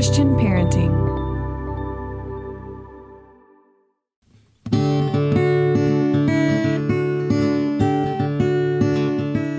Christian Parenting.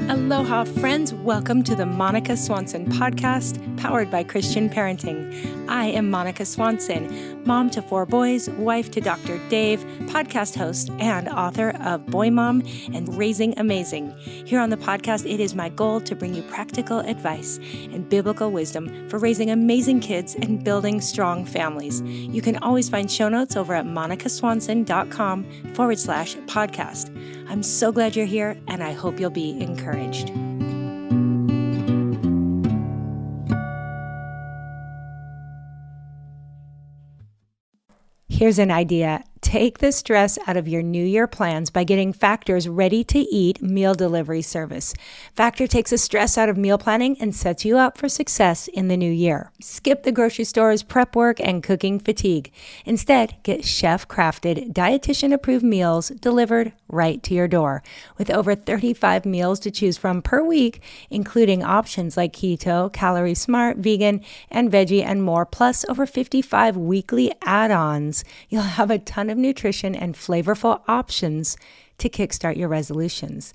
Aloha, friends. Welcome to the Monica Swanson podcast, powered by Christian Parenting. I am Monica Swanson, mom to 4 boys, wife to Dr. Dave, podcast host, and author of Boy Mom and Raising Amazing. Here on the podcast, it is my goal to bring you practical advice and biblical wisdom for raising amazing kids and building strong families. You can always find show notes over at monicaswanson.com/podcast. I'm so glad you're here, and I hope you'll be encouraged. Here's an idea. Take the stress out of your New Year plans by getting Factor's ready-to-eat meal delivery service. Factor takes the stress out of meal planning and sets you up for success in the new year. Skip the grocery store's prep work and cooking fatigue. Instead, get chef-crafted, dietitian-approved meals delivered right to your door. With over 35 meals to choose from per week, including options like keto, calorie smart, vegan, and veggie, and more, plus over 55 weekly add-ons, you'll have a ton of nutrition and flavorful options to kickstart your resolutions.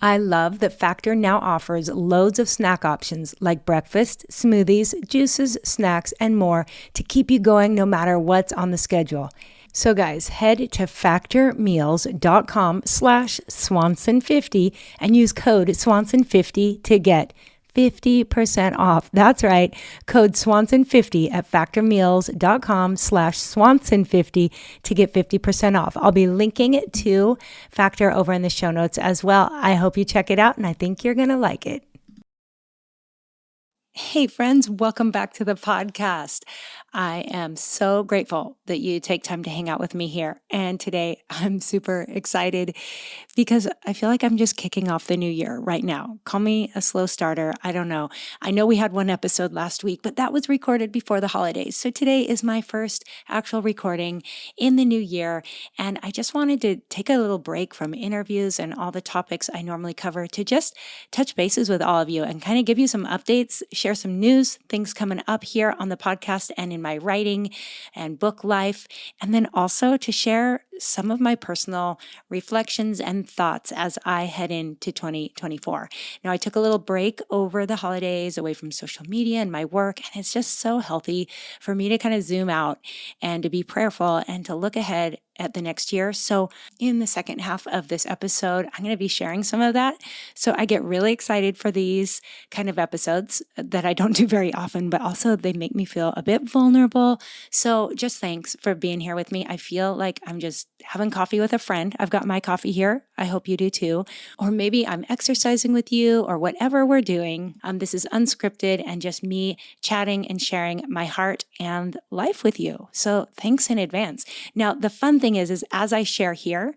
I love that Factor now offers loads of snack options like breakfast, smoothies, juices, snacks, and more to keep you going no matter what's on the schedule. So guys, head to factormeals.com/Swanson50 and use code Swanson50 to get 50% off. That's right. Code Swanson50 at factormeals.com/Swanson50 to get 50% off. I'll be linking it to Factor over in the show notes as well. I hope you check it out, and I think you're going to like it. Hey friends, welcome back to the podcast. I am so grateful that you take time to hang out with me here. And today I'm super excited because I feel like I'm just kicking off the new year right now. Call me a slow starter. I don't know. I know we had one episode last week, but that was recorded before the holidays. So today is my first actual recording in the new year. And I just wanted to take a little break from interviews and all the topics I normally cover to just touch bases with all of you and kind of give you some updates, share some news, things coming up here on the podcast and in my writing and book life, and then also to share some of my personal reflections and thoughts as I head into 2024. Now, I took a little break over the holidays away from social media and my work, and it's just so healthy for me to kind of zoom out and to be prayerful and to look ahead at the next year. So in the second half of this episode, I'm going to be sharing some of that. So I get really excited for these kind of episodes that I don't do very often, but also they make me feel a bit vulnerable. So just thanks for being here with me. I feel like I'm just having coffee with a friend. I've got my coffee here. I hope you do too. Or maybe I'm exercising with you or whatever we're doing. This is unscripted and just me chatting and sharing my heart and life with you. So thanks in advance. Now, the fun thing is as I share here,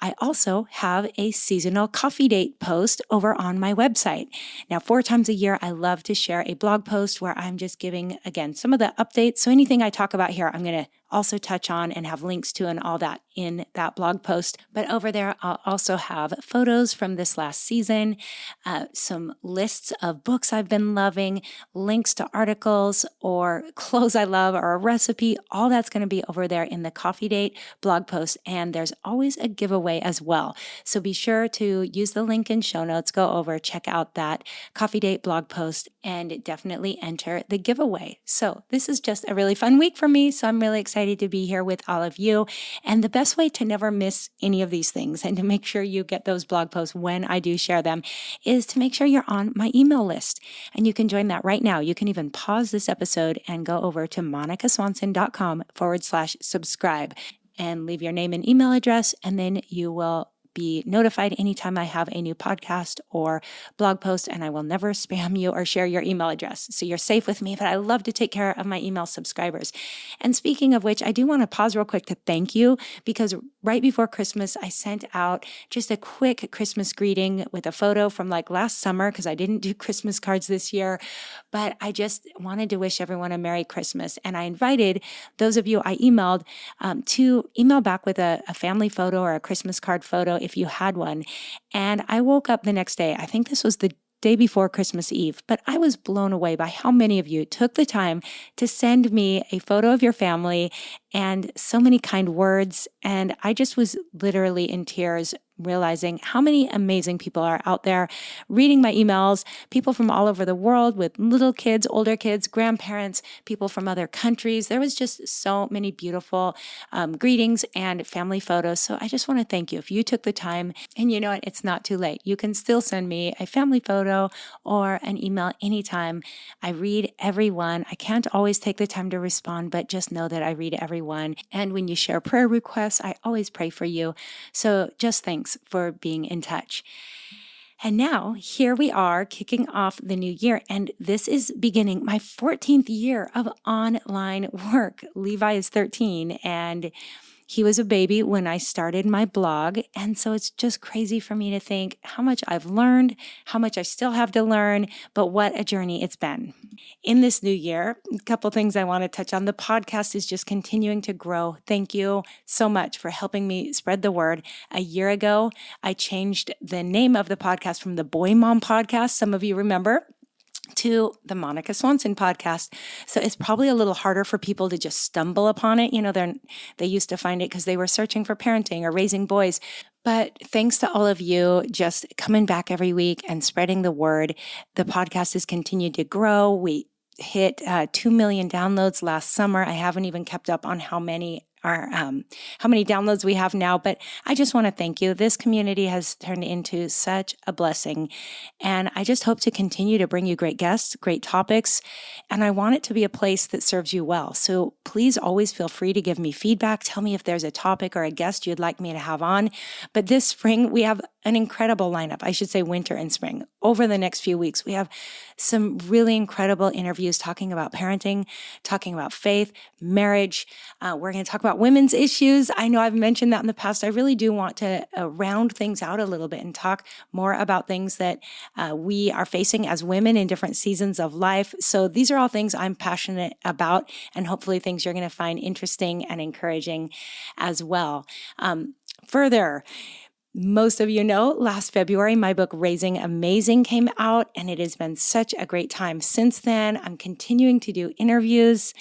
I also have a seasonal coffee date post over on my website. Now, 4 times a year, I love to share a blog post where I'm just giving, again, some of the updates. So anything I talk about here, I'm going to also touch on and have links to and all that in that blog post. But over there, I'll also have photos from this last season, some lists of books I've been loving, links to articles or clothes I love or a recipe. All that's going to be over there in the Coffee Date blog post. And there's always a giveaway as well. So be sure to use the link in show notes, go over, check out that Coffee Date blog post, and definitely enter the giveaway. So this is just a really fun week for me. So I'm really excited to be here with all of you. And the best way to never miss any of these things and to make sure you get those blog posts when I do share them is to make sure you're on my email list. And you can join that right now. You can even pause this episode and go over to monicaswanson.com/subscribe and leave your name and email address. And then you will be notified anytime I have a new podcast or blog post, and I will never spam you or share your email address. So you're safe with me, but I love to take care of my email subscribers. And speaking of which, I do want to pause real quick to thank you, because right before Christmas, I sent out just a quick Christmas greeting with a photo from like last summer, because I didn't do Christmas cards this year, but I just wanted to wish everyone a Merry Christmas. And I invited those of you I emailed to email back with a family photo or a Christmas card photo if you had one. And I woke up the next day, I think this was the day before Christmas Eve, but I was blown away by how many of you took the time to send me a photo of your family and so many kind words. And I just was literally in tears realizing how many amazing people are out there reading my emails, people from all over the world with little kids, older kids, grandparents, people from other countries. There was just so many beautiful greetings and family photos. So I just want to thank you. If you took the time, and you know what, it's not too late. You can still send me a family photo or an email anytime. I read every one. I can't always take the time to respond, but just know that I read every one. And when you share prayer requests, I always pray for you. So just thanks for being in touch. And now here we are kicking off the new year. And this is beginning my 14th year of online work. Levi is 13 and he was a baby when I started my blog. And so it's just crazy for me to think how much I've learned, how much I still have to learn, but what a journey it's been. In this new year, a couple things I want to touch on. The podcast is just continuing to grow. Thank you so much for helping me spread the word. A year ago, I changed the name of the podcast from the Boy Mom Podcast, some of you remember, to the Monica Swanson podcast. So it's probably a little harder for people to just stumble upon it. You know, they used to find it because they were searching for parenting or raising boys. But thanks to all of you just coming back every week and spreading the word, the podcast has continued to grow. We hit 2 million downloads last summer. I haven't even kept up on how many downloads we have now, but I just want to thank you. This community has turned into such a blessing, and I just hope to continue to bring you great guests, great topics, and I want it to be a place that serves you well. So please always feel free to give me feedback. Tell me if there's a topic or a guest you'd like me to have on. But this spring, we have an incredible lineup. I should say winter and spring. Over the next few weeks, we have some really incredible interviews talking about parenting, talking about faith, marriage. We're going to talk about women's issues. I know I've mentioned that in the past. I really do want to round things out a little bit and talk more about things that we are facing as women in different seasons of life. So these are all things I'm passionate about, and hopefully things you're going to find interesting and encouraging as well. Further, most of you know, last February, my book, Raising Amazing, came out, and it has been such a great time since then. I'm continuing to do interviews.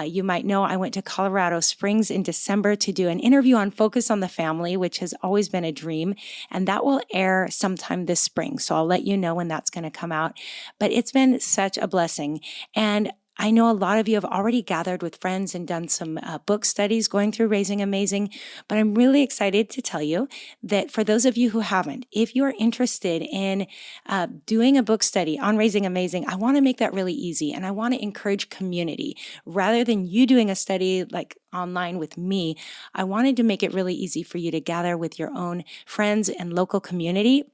You might know I went to Colorado Springs in December to do an interview on Focus on the Family, which has always been a dream, and that will air sometime this spring. So I'll let you know when that's going to come out. But it's been such a blessing. And I know a lot of you have already gathered with friends and done some book studies going through Raising Amazing, but I'm really excited to tell you that for those of you who haven't, if you're interested in doing a book study on Raising Amazing, I want to make that really easy, and I want to encourage community. Rather than you doing a study like online with me, I wanted to make it really easy for you to gather with your own friends and local community.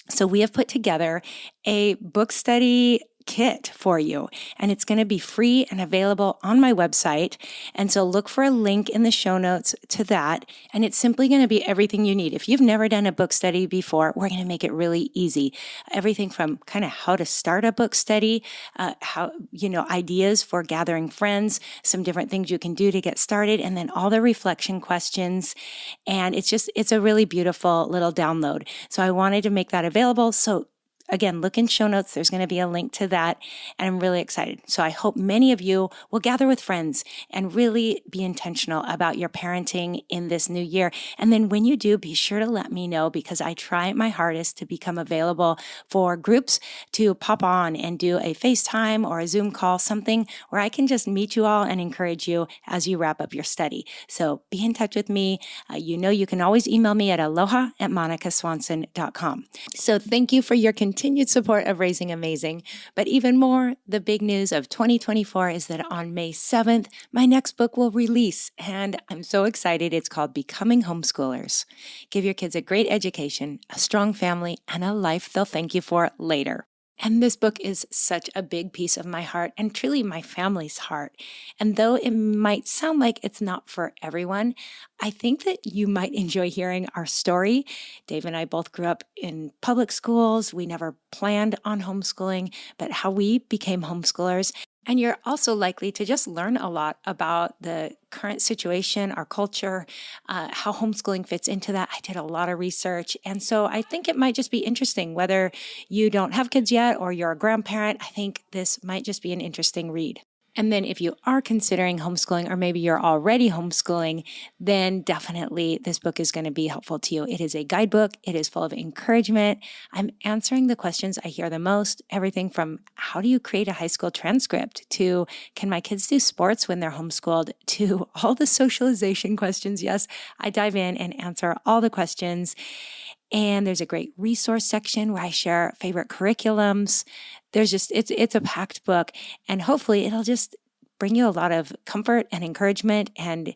So we have put together a book study kit for you, and it's going to be free and available on my website. And so look for a link in the show notes to that, and it's simply going to be everything you need. If you've never done a book study before, we're going to make it really easy. Everything from kind of how to start a book study, ideas for gathering friends, some different things you can do to get started, and then all the reflection questions. And it's a really beautiful little download. So I wanted to make that available. So again, look in show notes. There's going to be a link to that, and I'm really excited. So I hope many of you will gather with friends and really be intentional about your parenting in this new year. And then when you do, be sure to let me know, because I try my hardest to become available for groups to pop on and do a FaceTime or a Zoom call, something where I can just meet you all and encourage you as you wrap up your study. So be in touch with me. You can always email me at aloha@monicaswanson.com. So thank you for your continued support of Raising Amazing. But even more, the big news of 2024 is that on May 7th, my next book will release, and I'm so excited. It's called Becoming Homeschoolers. Give your kids a great education, a strong family, and a life they'll thank you for later. And this book is such a big piece of my heart, and truly my family's heart. And though it might sound like it's not for everyone, I think that you might enjoy hearing our story. Dave and I both grew up in public schools. We never planned on homeschooling, but how we became homeschoolers. And you're also likely to just learn a lot about the current situation, our culture, how homeschooling fits into that. I did a lot of research. And so I think it might just be interesting whether you don't have kids yet or you're a grandparent. I think this might just be an interesting read. And then if you are considering homeschooling, or maybe you're already homeschooling, then definitely this book is going to be helpful to you. It is a guidebook. It is full of encouragement. I'm answering the questions I hear the most, everything from how do you create a high school transcript to can my kids do sports when they're homeschooled to all the socialization questions. Yes, I dive in and answer all the questions. And there's a great resource section where I share favorite curriculums. It's a packed book, and hopefully it'll just bring you a lot of comfort and encouragement and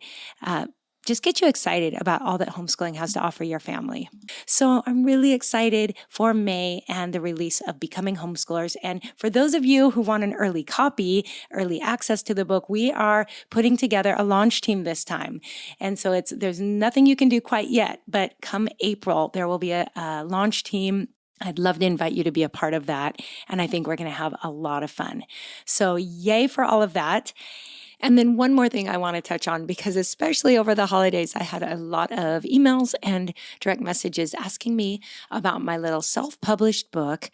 just get you excited about all that homeschooling has to offer your family. So I'm really excited for May and the release of Becoming Homeschoolers. And for those of you who want an early copy, early access to the book, we are putting together a launch team this time. And so there's nothing you can do quite yet, but come April, there will be a launch team. I'd love to invite you to be a part of that. And I think we're going to have a lot of fun. So yay for all of that. And then one more thing I want to touch on, because especially over the holidays, I had a lot of emails and direct messages asking me about my little self-published book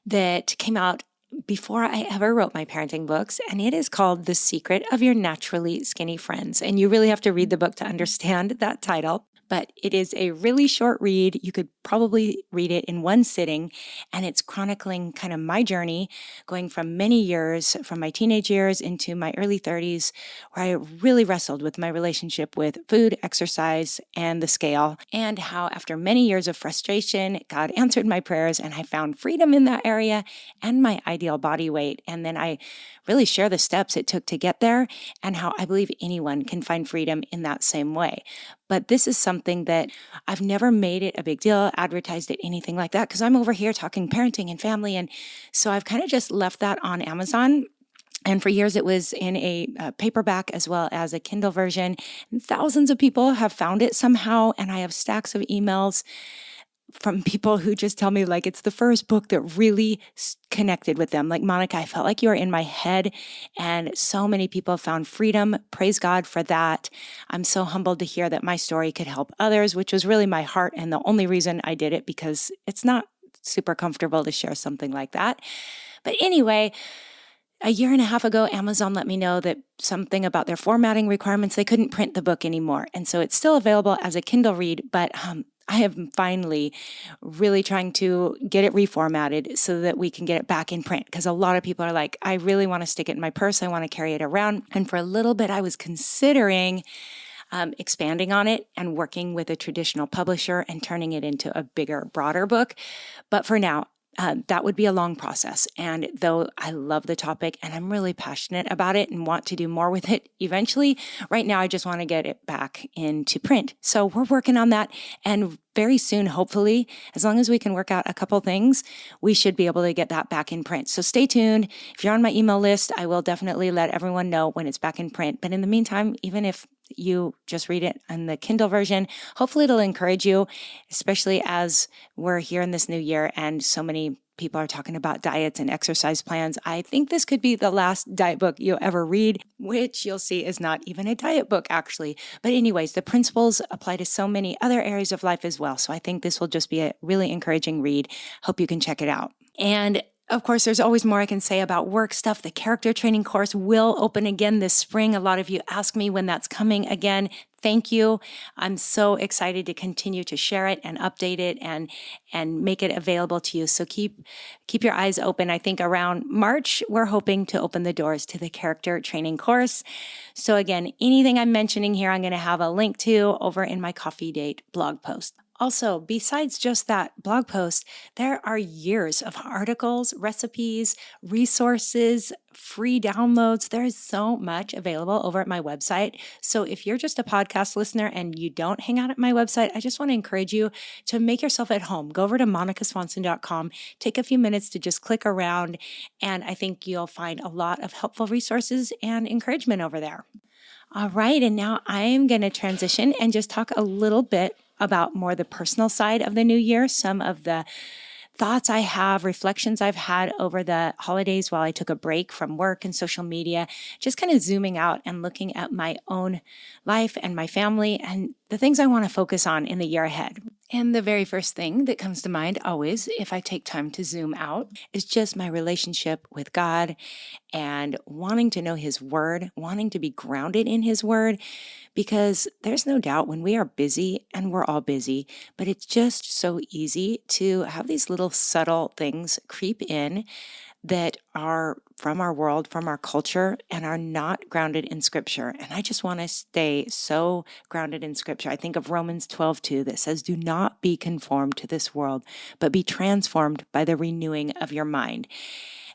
that came out before I ever wrote my parenting books. And it is called The Secret of Your Naturally Skinny Friends. And you really have to read the book to understand that title. But it is a really short read. You could probably read it in one sitting, and it's chronicling kind of my journey going from many years, from my teenage years into my early 30s, where I really wrestled with my relationship with food, exercise, and the scale, and how after many years of frustration, God answered my prayers and I found freedom in that area and my ideal body weight. And then I really share the steps it took to get there and how I believe anyone can find freedom in that same way. But this is something that I've never made it a big deal, advertised it, anything like that, because I'm over here talking parenting and family. And so I've kind of just left that on Amazon. And for years, it was in a paperback as well as a Kindle version. And thousands of people have found it somehow. And I have stacks of emails from people who just tell me like it's the first book that really connected with them. Like, Monica, I felt like you were in my head, and so many people found freedom. Praise God for that. I'm so humbled to hear that my story could help others, which was really my heart and the only reason I did it, because it's not super comfortable to share something like that. But anyway, a year and a half ago, Amazon let me know that something about their formatting requirements, they couldn't print the book anymore. And so it's still available as a Kindle read, but I am finally really trying to get it reformatted so that we can get it back in print. Because a lot of people are like, I really want to stick it in my purse. I want to carry it around. And for a little bit, I was considering expanding on it and working with a traditional publisher and turning it into a bigger, broader book. But for now, that would be a long process. And though I love the topic and I'm really passionate about it and want to do more with it eventually, right now I just want to get it back into print. So we're working on that. And very soon, hopefully, as long as we can work out a couple things, we should be able to get that back in print. So stay tuned. If you're on my email list, I will definitely let everyone know when it's back in print. But in the meantime, even if you just read it in the Kindle version, hopefully it'll encourage you, especially as we're here in this new year and so many people are talking about diets and exercise plans. I think this could be the last diet book you'll ever read, which you'll see is not even a diet book, actually. But anyways, the principles apply to so many other areas of life as well. So I think this will just be a really encouraging read. Hope you can check it out. And of course, there's always more I can say about work stuff. The character training course will open again this spring. A lot of you ask me when that's coming again. Thank you. I'm so excited to continue to share it and update it and make it available to you. So keep your eyes open. I think around March, we're hoping to open the doors to the character training course. So again, anything I'm mentioning here, I'm going to have a link to over in my Coffee Date blog post. Also, besides just that blog post, there are years of articles, recipes, resources, free downloads. There is so much available over at my website. So if you're just a podcast listener and you don't hang out at my website, I just want to encourage you to make yourself at home. Go over to monicaswanson.com, take a few minutes to just click around, and I think you'll find a lot of helpful resources and encouragement over there. All right, and now I'm going to transition and just talk a little bit about more the personal side of the new year, some of the thoughts I have, reflections I've had over the holidays while I took a break from work and social media, just kind of zooming out and looking at my own life and my family and the things I want to focus on in the year ahead. And the very first thing that comes to mind always, if I take time to zoom out, is just my relationship with God and wanting to know His Word, wanting to be grounded in His Word, because there's no doubt when we are busy, and we're all busy, but it's just so easy to have these little subtle things creep in that are from our world, from our culture, and are not grounded in Scripture. And I just want to stay so grounded in Scripture. I think of Romans 12:2 that says, "Do not be conformed to this world, but be transformed by the renewing of your mind."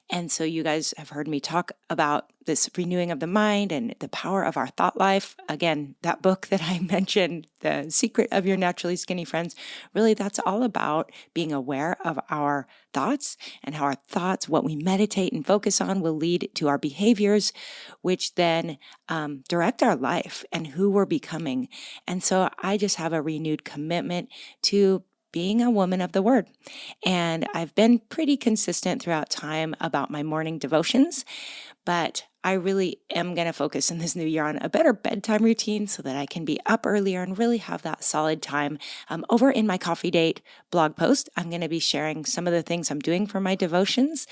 And so you guys have heard me talk about this renewing of the mind and the power of our thought life. Again, that book that I mentioned, The Secret of Your Naturally Skinny Friends, really that's all about being aware of our thoughts and how our thoughts, what we meditate and focus on, will lead to our behaviors, which then direct our life and who we're becoming. And so I just have a renewed commitment to being a woman of the Word. And I've been pretty consistent throughout time about my morning devotions, but I really am going to focus in this new year on a better bedtime routine so that I can be up earlier and really have that solid time. Over in my Coffee Date blog post, I'm going to be sharing some of the things I'm doing for my devotions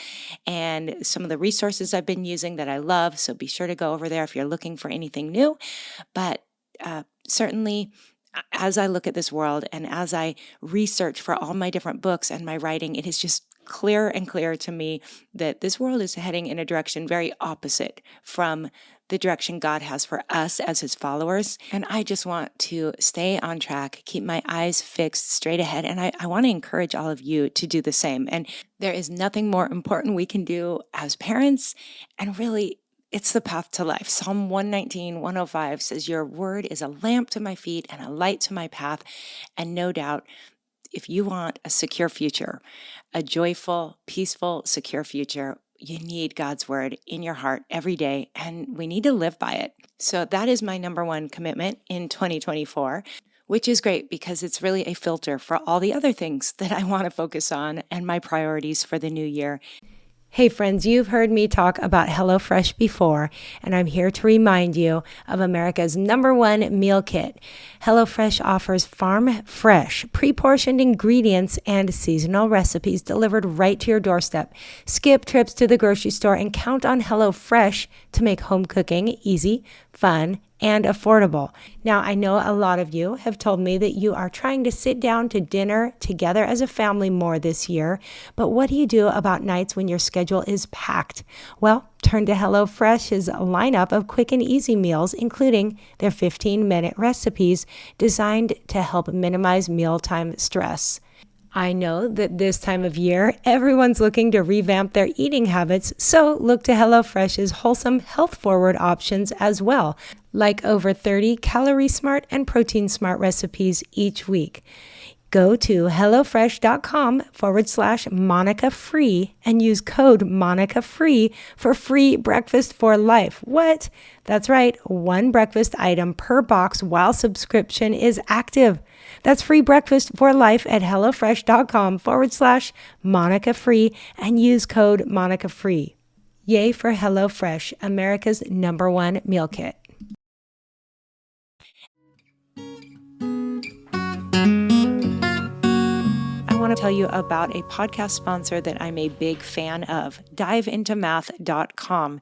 and some of the resources I've been using that I love. So be sure to go over there if you're looking for anything new. But certainly, as I look at this world and as I research for all my different books and my writing, it is just clearer and clearer to me that this world is heading in a direction very opposite from the direction God has for us as His followers. And I just want to stay on track, keep my eyes fixed straight ahead. And I want to encourage all of you to do the same. And there is nothing more important we can do as parents. And really, it's the path to life. Psalm 119:105 says, "Your word is a lamp to my feet and a light to my path." And no doubt, if you want a secure future, a joyful, peaceful, secure future, you need God's word in your heart every day, and we need to live by it. So that is my number one commitment in 2024. Which is great because it's really a filter for all the other things that I want to focus on and my priorities for the new year. Hey friends, you've heard me talk about HelloFresh before, and I'm here to remind you of America's #1 meal kit. HelloFresh offers farm fresh, pre-portioned ingredients and seasonal recipes delivered right to your doorstep. Skip trips to the grocery store and count on HelloFresh to make home cooking easy, fun, and affordable. Now, I know a lot of you have told me that you are trying to sit down to dinner together as a family more this year, but what do you do about nights when your schedule is packed? Well, turn to HelloFresh's lineup of quick and easy meals, including their 15-minute recipes designed to help minimize mealtime stress. I know that this time of year, everyone's looking to revamp their eating habits, so look to HelloFresh's wholesome, health-forward options as well, like over 30 calorie-smart and protein-smart recipes each week. Go to HelloFresh.com/MonicaFree and use code MonicaFree for free breakfast for life. What? That's right, one breakfast item per box while subscription is active. That's free breakfast for life at HelloFresh.com/MonicaFree and use code MonicaFree. Yay for HelloFresh, America's #1 meal kit. I want to tell you about a podcast sponsor that I'm a big fan of, diveintomath.com.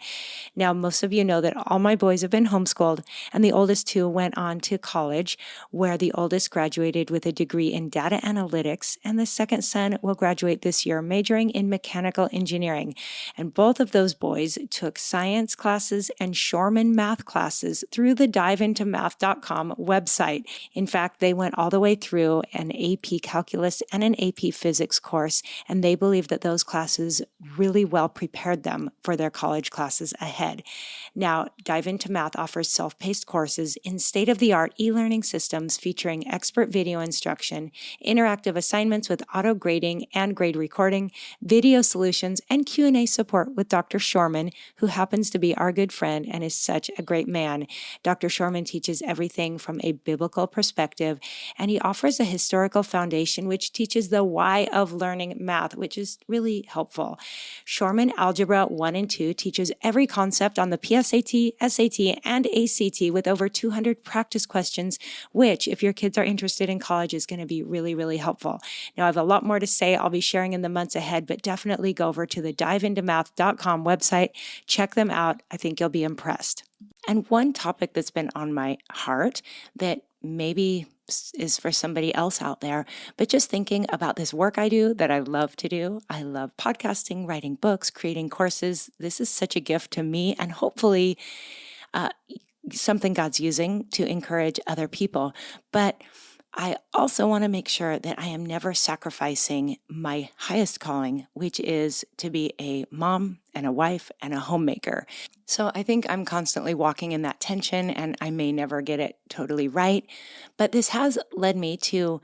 Now, most of you know that all my boys have been homeschooled, and the oldest two went on to college, where the oldest graduated with a degree in data analytics, and the second son will graduate this year majoring in mechanical engineering. And both of those boys took science classes and Shorman math classes through the diveintomath.com website. In fact, they went all the way through an AP calculus and an AP physics course, and they believe that those classes really well prepared them for their college classes ahead. Now, Dive Into Math offers self-paced courses in state-of-the-art e-learning systems featuring expert video instruction, interactive assignments with auto-grading and grade recording, video solutions, and Q&A support with Dr. Shorman, who happens to be our good friend and is such a great man. Dr. Shorman teaches everything from a biblical perspective, and he offers a historical foundation which teaches the why of learning math, which is really helpful. Shorman Algebra 1 and 2 teaches every concept on the PSAT, SAT, and ACT with over 200 practice questions, which, if your kids are interested in college, is going to be really, really helpful. Now, I have a lot more to say I'll be sharing in the months ahead, but definitely go over to the diveintomath.com website. Check them out. I think you'll be impressed. And one topic that's been on my heart that maybe is for somebody else out there, but just thinking about this work I do that I love to do. I love podcasting, writing books, creating courses. This is such a gift to me, and hopefully something God's using to encourage other people. But I also want to make sure that I am never sacrificing my highest calling, which is to be a mom and a wife and a homemaker. So I think I'm constantly walking in that tension, and I may never get it totally right. But this has led me to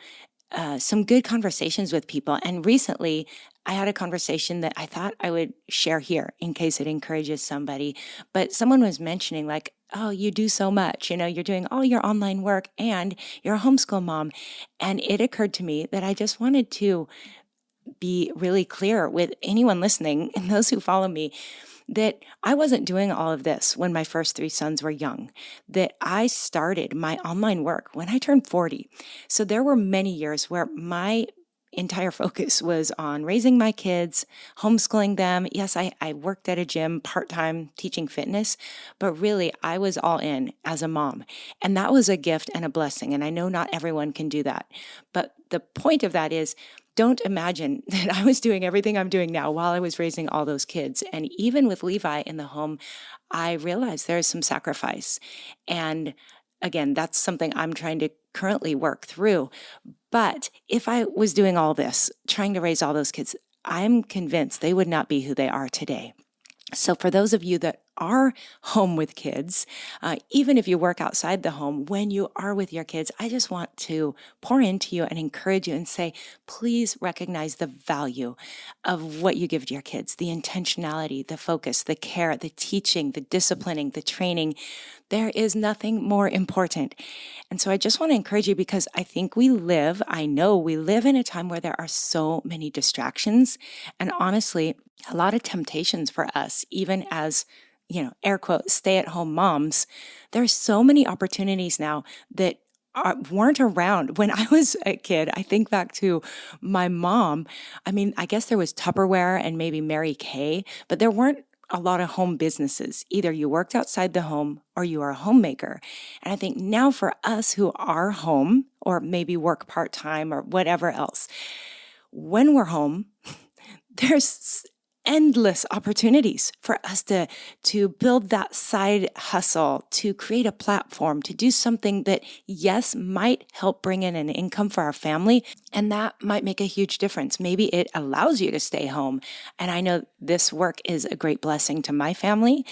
some good conversations with people. And recently, I had a conversation that I thought I would share here in case it encourages somebody. But someone was mentioning, like, oh, you do so much. You're doing all your online work and you're a homeschool mom. And it occurred to me that I just wanted to be really clear with anyone listening and those who follow me that I wasn't doing all of this when my first 3 sons were young, that I started my online work when I turned 40. So there were many years where my entire focus was on raising my kids, homeschooling them. Yes, I worked at a gym part-time teaching fitness, but really I was all in as a mom. And that was a gift and a blessing. And I know not everyone can do that. But the point of that is, don't imagine that I was doing everything I'm doing now while I was raising all those kids. And even with Levi in the home, I realized there is some sacrifice. And again, that's something I'm trying to currently work through. But if I was doing all this, trying to raise all those kids, I'm convinced they would not be who they are today. So for those of you that are home with kids, even if you work outside the home, when you are with your kids, I just want to pour into you and encourage you and say, please recognize the value of what you give to your kids, the intentionality, the focus, the care, the teaching, the disciplining, the training. There is nothing more important. And so I just want to encourage you, because I think I know we live in a time where there are so many distractions and honestly, a lot of temptations for us, even as, air quote, stay-at-home moms. There's so many opportunities now that weren't around when I was a kid. I think back to my mom. I mean, I guess there was Tupperware and maybe Mary Kay, but there weren't a lot of home businesses. Either you worked outside the home or you are a homemaker. And I think now for us who are home or maybe work part-time or whatever else, when we're home, there's endless opportunities for us to build that side hustle, to create a platform, to do something that, yes, might help bring in an income for our family. And that might make a huge difference. Maybe it allows you to stay home. And I know this work is a great blessing to my family.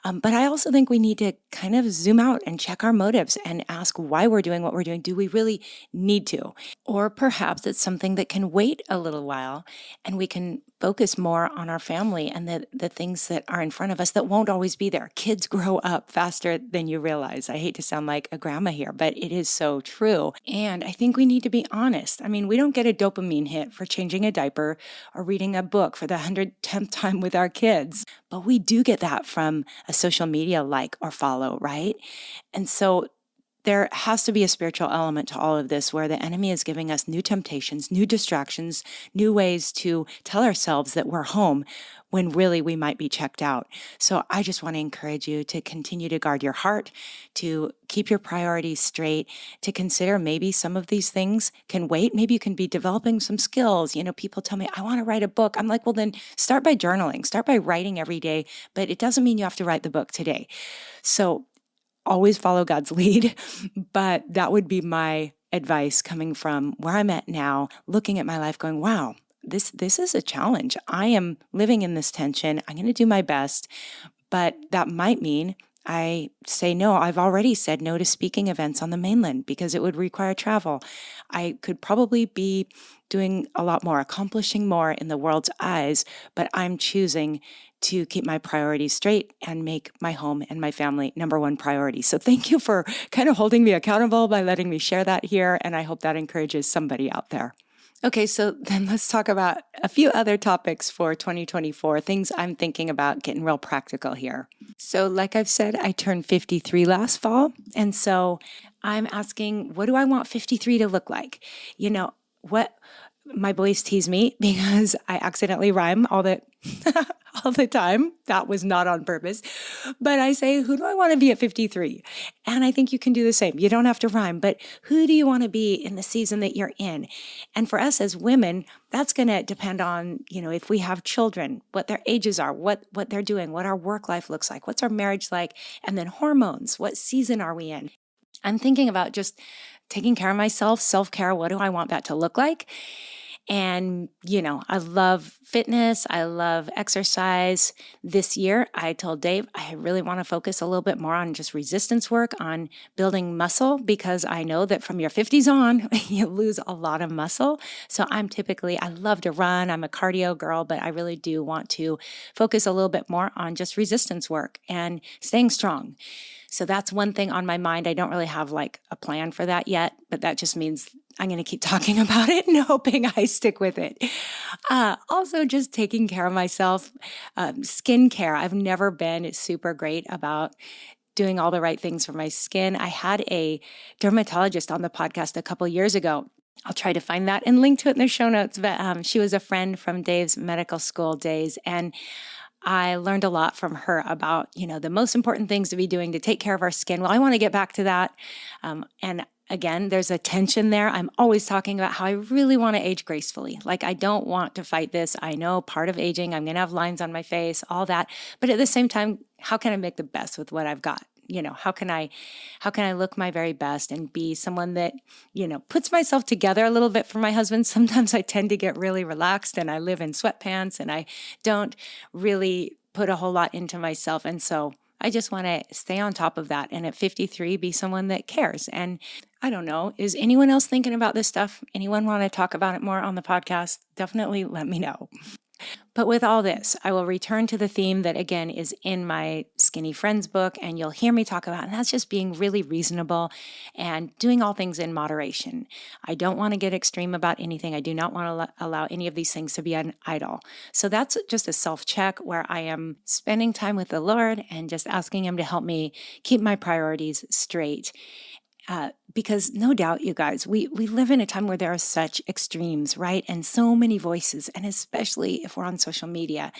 But I also think we need to kind of zoom out and check our motives and ask why we're doing what we're doing. Do we really need to? Or perhaps it's something that can wait a little while and we can focus more on our family and the things that are in front of us that won't always be there. Kids grow up faster than you realize. I hate to sound like a grandma here, but it is so true. And I think we need to be honest. I mean, we don't get a dopamine hit for changing a diaper or reading a book for the 110th time with our kids, but we do get that from a social media like or follow, right? And so there has to be a spiritual element to all of this where the enemy is giving us new temptations, new distractions, new ways to tell ourselves that we're home when really we might be checked out. So I just want to encourage you to continue to guard your heart, to keep your priorities straight, to consider maybe some of these things can wait. Maybe you can be developing some skills. People tell me, I want to write a book. I'm like, well, then start by journaling, start by writing every day, but it doesn't mean you have to write the book today. So always follow God's lead, but that would be my advice coming from where I'm at now, looking at my life going, wow, this is a challenge. I am living in this tension. I'm going to do my best, but that might mean I say no. I've already said no to speaking events on the mainland because it would require travel. I could probably be doing a lot more, accomplishing more in the world's eyes, but I'm choosing to keep my priorities straight and make my home and my family number one priority. So thank you for kind of holding me accountable by letting me share that here. And I hope that encourages somebody out there. Okay, so then let's talk about a few other topics for 2024, things I'm thinking about getting real practical here. So, like I've said, I turned 53 last fall. And so I'm asking, what do I want 53 to look like? You know, what my boys tease me because I accidentally rhyme all the all the time. That was not on purpose. But I say, who do I want to be at 53? And I think you can do the same. You don't have to rhyme, but who do you want to be in the season that you're in? And for us as women, that's going to depend on, if we have children, what their ages are, what they're doing, what our work life looks like, what's our marriage like, and then hormones, what season are we in? I'm thinking about just taking care of myself, self-care. What do I want that to look like? And, I love fitness. I love exercise. This year, I told Dave, I really want to focus a little bit more on just resistance work, on building muscle, because I know that from your 50s on, you lose a lot of muscle. So I love to run. I'm a cardio girl, but I really do want to focus a little bit more on just resistance work and staying strong. So that's one thing on my mind. I don't really have like a plan for that yet, but that just means I'm going to keep talking about it and hoping I stick with it. Also, just taking care of myself, skincare. I've never been super great about doing all the right things for my skin. I had a dermatologist on the podcast a couple years ago. I'll try to find that and link to it in the show notes. But she was a friend from Dave's medical school days. And I learned a lot from her about, the most important things to be doing to take care of our skin. Well, I want to get back to that. And again, there's a tension there. I'm always talking about how I really want to age gracefully. Like, I don't want to fight this. I know part of aging, I'm going to have lines on my face, all that. But at the same time, how can I make the best with what I've got? How can I look my very best and be someone that, puts myself together a little bit for my husband? Sometimes I tend to get really relaxed and I live in sweatpants and I don't really put a whole lot into myself. And so I just want to stay on top of that. And at 53, be someone that cares. And I don't know, is anyone else thinking about this stuff? Anyone want to talk about it more on the podcast? Definitely let me know. But with all this, I will return to the theme that, again, is in my Skinny Friends book, and you'll hear me talk about, and that's just being really reasonable and doing all things in moderation. I don't want to get extreme about anything. I do not want to allow any of these things to be an idol. So that's just a self-check where I am spending time with the Lord and just asking Him to help me keep my priorities straight. Because no doubt, you guys, we live in a time where there are such extremes, right? And so many voices, and especially if we're on social media,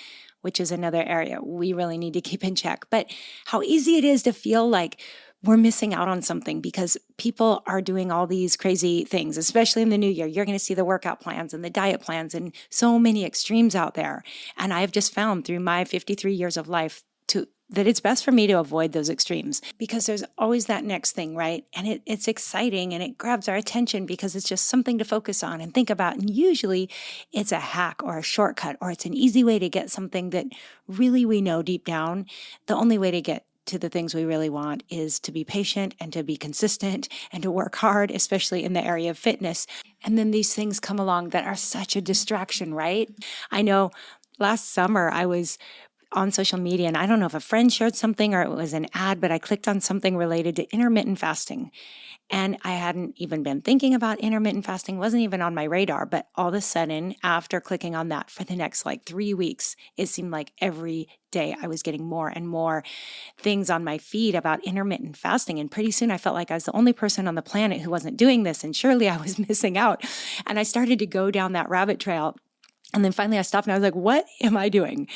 which is another area we really need to keep in check. But how easy it is to feel like we're missing out on something because people are doing all these crazy things, especially in the new year. You're going to see the workout plans and the diet plans and so many extremes out there. And I've just found through my 53 years of life that it's best for me to avoid those extremes because there's always that next thing, right? And it's exciting and it grabs our attention because it's just something to focus on and think about. And usually it's a hack or a shortcut, or it's an easy way to get something that really we know deep down. The only way to get to the things we really want is to be patient and to be consistent and to work hard, especially in the area of fitness. And then these things come along that are such a distraction, right? I know last summer I was on social media, and I don't know if a friend shared something or it was an ad, but I clicked on something related to intermittent fasting. And I hadn't even been thinking about intermittent fasting, wasn't even on my radar. But all of a sudden, after clicking on that for the next 3 weeks, it seemed like every day I was getting more and more things on my feed about intermittent fasting. And pretty soon I felt like I was the only person on the planet who wasn't doing this. And surely I was missing out. And I started to go down that rabbit trail. And then finally I stopped and I was like, what am I doing?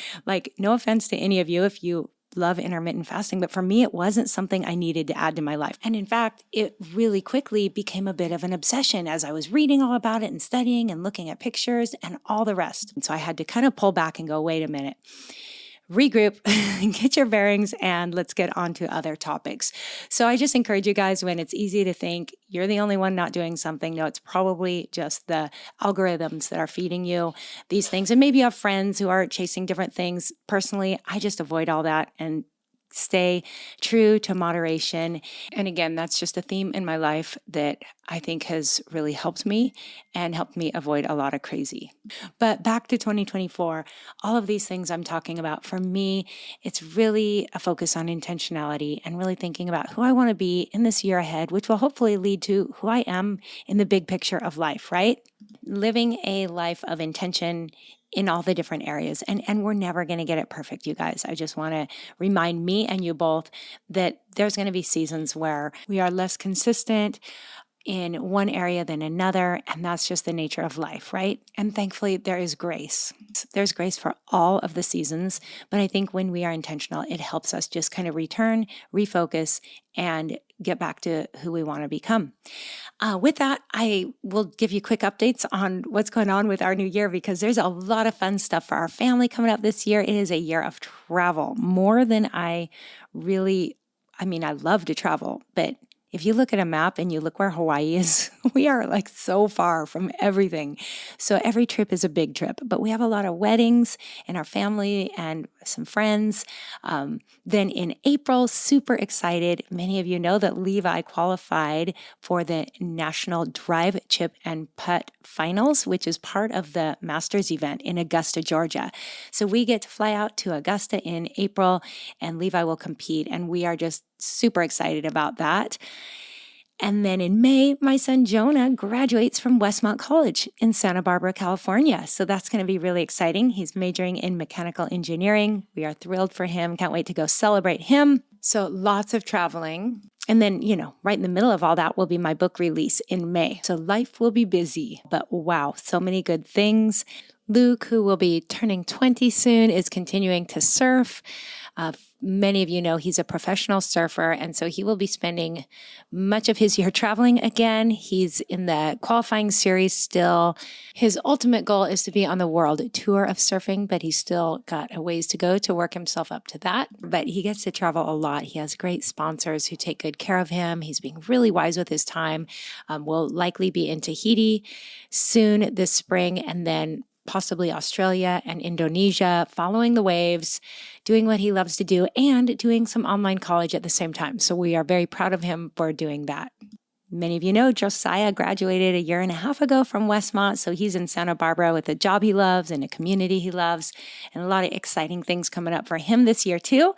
No offense to any of you if you love intermittent fasting, but for me, it wasn't something I needed to add to my life. And in fact, it really quickly became a bit of an obsession as I was reading all about it and studying and looking at pictures and all the rest. And so I had to kind of pull back and go, wait a minute. Regroup, get your bearings, and let's get on to other topics. So I just encourage you guys, when it's easy to think you're the only one not doing something, no, it's probably just the algorithms that are feeding you these things. And maybe you have friends who are chasing different things. Personally, I just avoid all that and stay true to moderation. And again, that's just a theme in my life that I think has really helped me and helped me avoid a lot of crazy. But back to 2024, all of these things I'm talking about, for me, it's really a focus on intentionality and really thinking about who I want to be in this year ahead, which will hopefully lead to who I am in the big picture of life, right? living a life of intention in all the different areas. And we're never going to get it perfect, you guys. I just want to remind me and you both that there's going to be seasons where we are less consistent in one area than another, and that's just the nature of life, right? And thankfully, there is grace. There's grace for all of the seasons, but I think when we are intentional, it helps us just kind of return, refocus, and get back to who we want to become. With that, I will give you quick updates on what's going on with our new year because there's a lot of fun stuff for our family coming up this year. It is a year of travel, more than I love to travel, but if you look at a map and you look where Hawaii is, we are like so far from everything. So every trip is a big trip, but we have a lot of weddings in our family and some friends. Then in April, super excited. Many of you know that Levi qualified for the National Drive, Chip, and Putt Finals, which is part of the Masters event in Augusta, Georgia. So we get to fly out to Augusta in April and Levi will compete. And we are just super excited about that. And then in May, my son Jonah graduates from Westmont College in Santa Barbara, California. So that's going to be really exciting. He's majoring in mechanical engineering. We are thrilled for him. Can't wait to go celebrate him. So lots of traveling. And then, right in the middle of all that will be my book release in May. So life will be busy, but wow, so many good things. Luke, who will be turning 20 soon, is continuing to surf. Many of you know he's a professional surfer, and so he will be spending much of his year traveling again. He's in the qualifying series still. His ultimate goal is to be on the world tour of surfing, but he's still got a ways to go to work himself up to that. But he gets to travel a lot. He has great sponsors who take good care of him. He's being really wise with his time. Will likely be in Tahiti soon this spring, and then possibly Australia and Indonesia, following the waves, doing what he loves to do, and doing some online college at the same time. So we are very proud of him for doing that. Many of you know Josiah graduated a year and a half ago from Westmont, so he's in Santa Barbara with a job he loves and a community he loves, and a lot of exciting things coming up for him this year too.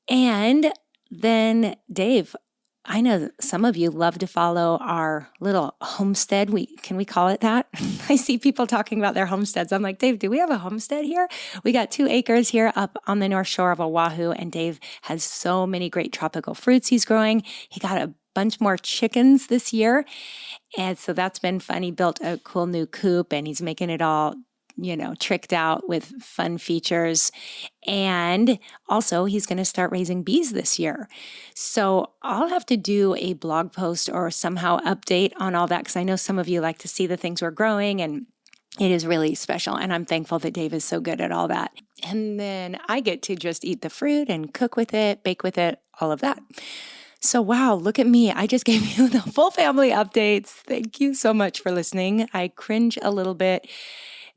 And then Dave, I know some of you love to follow our little homestead. Can we call it that? I see people talking about their homesteads. I'm like, Dave, do we have a homestead here? We got 2 acres here up on the north shore of Oahu, and Dave has so many great tropical fruits he's growing. He got a bunch more chickens this year, and so that's been fun. He built a cool new coop, and he's making it all tricked out with fun features. And also he's going to start raising bees this year. So I'll have to do a blog post or somehow update on all that because I know some of you like to see the things we're growing, and it is really special. And I'm thankful that Dave is so good at all that. And then I get to just eat the fruit and cook with it, bake with it, all of that. So wow, look at me. I just gave you the full family updates. Thank you so much for listening. I cringe a little bit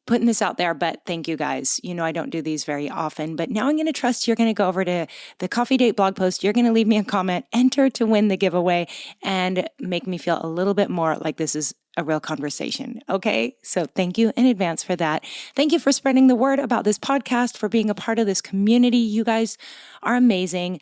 putting this out there, but thank you guys. I don't do these very often, but now I'm going to trust you're going to go over to the Coffee Date blog post. You're going to leave me a comment, enter to win the giveaway, and make me feel a little bit more like this is a real conversation. Okay. So thank you in advance for that. Thank you for spreading the word about this podcast, for being a part of this community. You guys are amazing.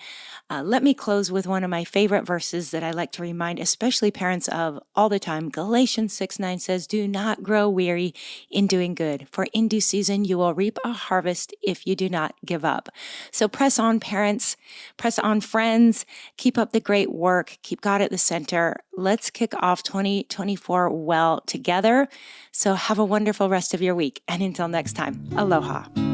Let me close with one of my favorite verses that I like to remind, especially parents of all the time. Galatians 6:9 says, "Do not grow weary in doing good, for in due season you will reap a harvest if you do not give up." So press on, parents. Press on, friends. Keep up the great work. Keep God at the center. Let's kick off 2024 well together. So have a wonderful rest of your week. And until next time, aloha.